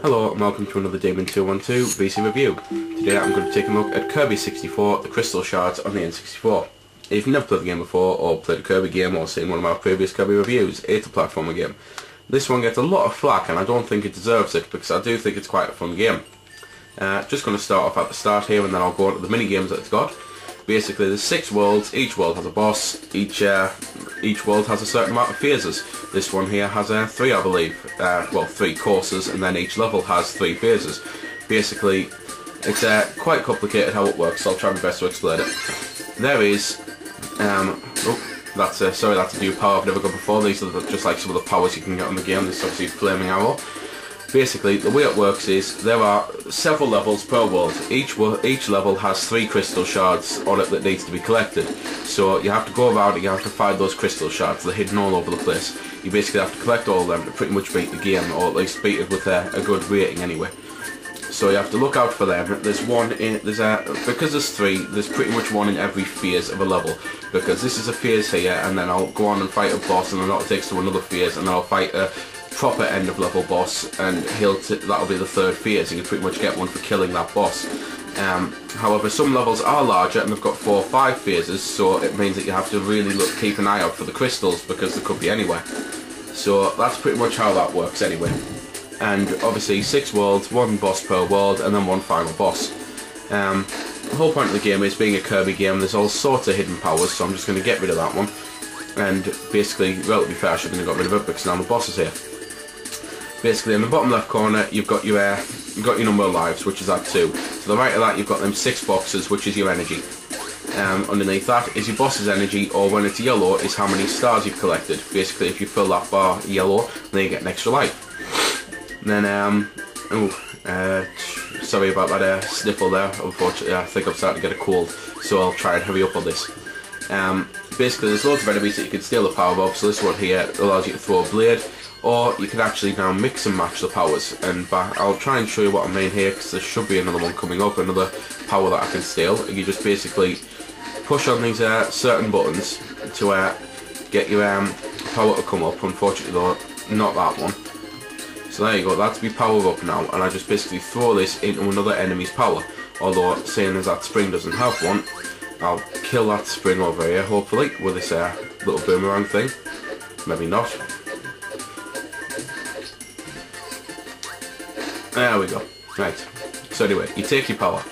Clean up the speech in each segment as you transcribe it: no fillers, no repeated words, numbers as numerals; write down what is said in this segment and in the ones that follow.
Hello and welcome to another Demon 212 VC review. Today I'm going to take a look at Kirby 64, the Crystal Shards on the N64. If you've never played the game before, or played a Kirby game, or seen one of my previous Kirby reviews, it's a platformer game. This one gets a lot of flack and I don't think it deserves it, because I do think it's quite a fun game. Just going to start off at the start here and then I'll go on to the mini-games that it's got. Basically there's 6 worlds, each world has a boss, each world has a certain amount of phases. This one here has 3 I believe, well 3 courses, and then each level has 3 phases. Basically it's quite complicated how it works, so I'll try my best to explain it. There is, that's a new power I've never got before. These are just like some of the powers you can get on the game. This is obviously Flaming Arrow. Basically, the way it works is there are several levels per world. Each level has 3 crystal shards on it that needs to be collected. So you have to go about it, you have to find those crystal shards. They're hidden all over the place. You basically have to collect all of them to pretty much beat the game, or at least beat it with a good rating anyway. So you have to look out for them. There's one in, because there's 3, there's pretty much one in every phase of a level. Because this is a phase here, and then I'll go on and fight a boss, and then that takes to another phase, and then I'll fight a proper end of level boss, and that'll be the 3rd phase. You can pretty much get one for killing that boss. However, some levels are larger and they've got 4 or 5 phases, so it means that you have to really keep an eye out for the crystals, because they could be anywhere. So that's pretty much how that works anyway. And obviously 6 worlds, 1 boss per world, and then 1 final boss. The whole point of the game is, being a Kirby game, there's all sorts of hidden powers, so I'm just going to get rid of that one. And basically, relatively fair, I shouldn't have got rid of it because now the boss is here. Basically, in the bottom left corner, you've got your number of lives, which is at 2. To the right of that, you've got them 6 boxes, which is your energy. Underneath that is your boss's energy, or when it's yellow, is how many stars you've collected. Basically, if you fill that bar yellow, then you get an extra life. And then, sorry about that sniffle there. Unfortunately, I think I'm starting to get a cold, so I'll try and hurry up on this. Basically, there's loads of enemies that you can steal the power of. So this one here allows you to throw a blade. Or you can actually now mix and match the powers, and I'll try and show you what I mean here, because there should be another one coming up, another power that I can steal. You just basically push on these certain buttons to get your power to come up. Unfortunately though, not that one. So there you go, that's my power up now, and I just basically throw this into another enemy's power. Although, seeing as that spring doesn't have one, I'll kill that spring over here, hopefully, with this little boomerang thing. Maybe not. There we go. Right. So anyway, you take your power,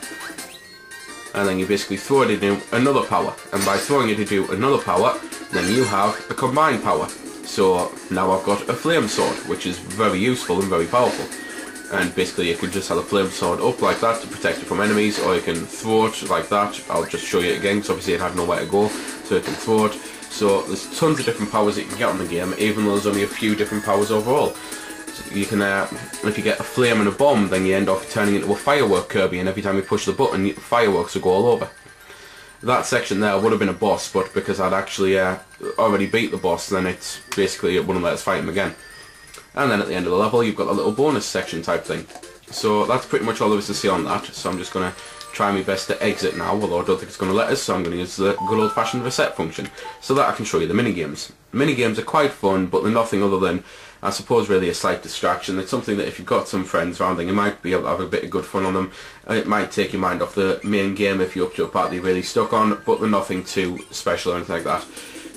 and then you basically throw it into another power. And by throwing it into another power, then you have a combined power. So now I've got a flame sword, which is very useful and very powerful. And basically you can just have a flame sword up like that to protect you from enemies, or you can throw it like that. I'll just show you it again, because obviously it had nowhere to go, so you can throw it. So there's tons of different powers that you can get on the game, even though there's only a few different powers overall. You can, if you get a flame and a bomb, then you end up turning into a firework Kirby, and every time you push the button, fireworks will go all over. That section there would have been a boss, but because I'd actually already beat the boss, then it's basically, it wouldn't let us fight him again. And then at the end of the level, you've got a little bonus section type thing. So that's pretty much all there is to see on that. So I'm just going to try my best to exit now, although I don't think it's going to let us, so I'm going to use the good old-fashioned reset function, so that I can show you the minigames. Minigames are quite fun, but they're nothing other than, I suppose, really a slight distraction. It's something that if you've got some friends around, then you might be able to have a bit of good fun on them. It might take your mind off the main game if you're up to a part that you're really stuck on, but they're nothing too special or anything like that.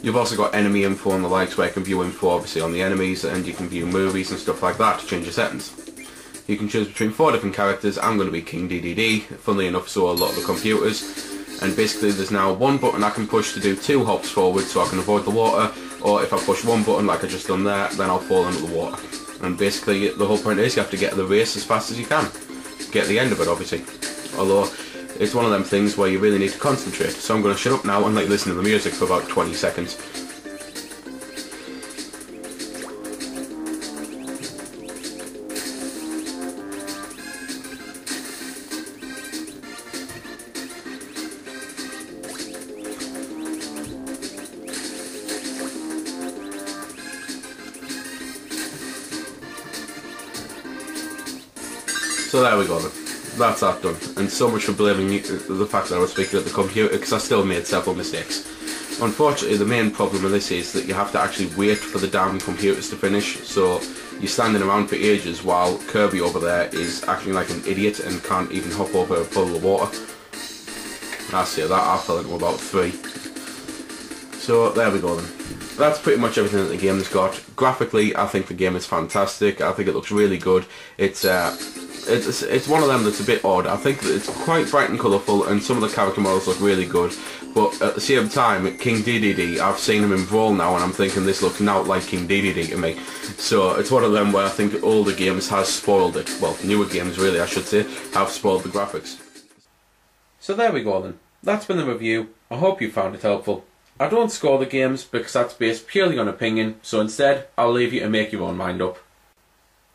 You've also got enemy info and the likes, where you can view info obviously on the enemies, and you can view movies and stuff like that to change your settings. You can choose between 4 different characters. I'm going to be King DDD, funnily enough, so a lot of the computers. And basically there's now 1 button I can push to do 2 hops forward, so I can avoid the water, or if I push 1 button like I just done there, then I'll fall into the water. And basically the whole point is you have to get the race as fast as you can. Get the end of it, obviously. Although it's one of them things where you really need to concentrate. So I'm going to shut up now and let you listen to the music for about 20 seconds. So there we go then. That's that done. And so much for blaming the fact that I was speaking at the computer, because I still made several mistakes. Unfortunately, the main problem with this is that you have to actually wait for the damn computers to finish, so you're standing around for ages while Kirby over there is acting like an idiot and can't even hop over a puddle of water. I say that, I fell into about 3. So there we go then. That's pretty much everything that the game's got. Graphically, I think the game is fantastic. I think it looks really good. It's one of them that's a bit odd. I think that it's quite bright and colourful, and some of the character models look really good. But at the same time, King Dedede, I've seen him in Brawl now, and I'm thinking this looks not like King Dedede to me. So it's one of them where I think older games has spoiled it. Well, newer games really, I should say, have spoiled the graphics. So there we go then. That's been the review. I hope you found it helpful. I don't score the games because that's based purely on opinion, so instead I'll leave you to make your own mind up.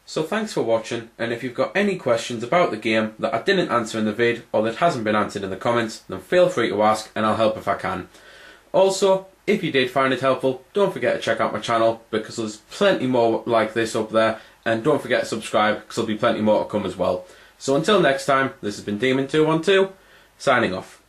So thanks for watching, and if you've got any questions about the game that I didn't answer in the vid or that hasn't been answered in the comments, then feel free to ask and I'll help if I can. Also, if you did find it helpful, don't forget to check out my channel because there's plenty more like this up there, and don't forget to subscribe because there'll be plenty more to come as well. So until next time, this has been Demon212, signing off.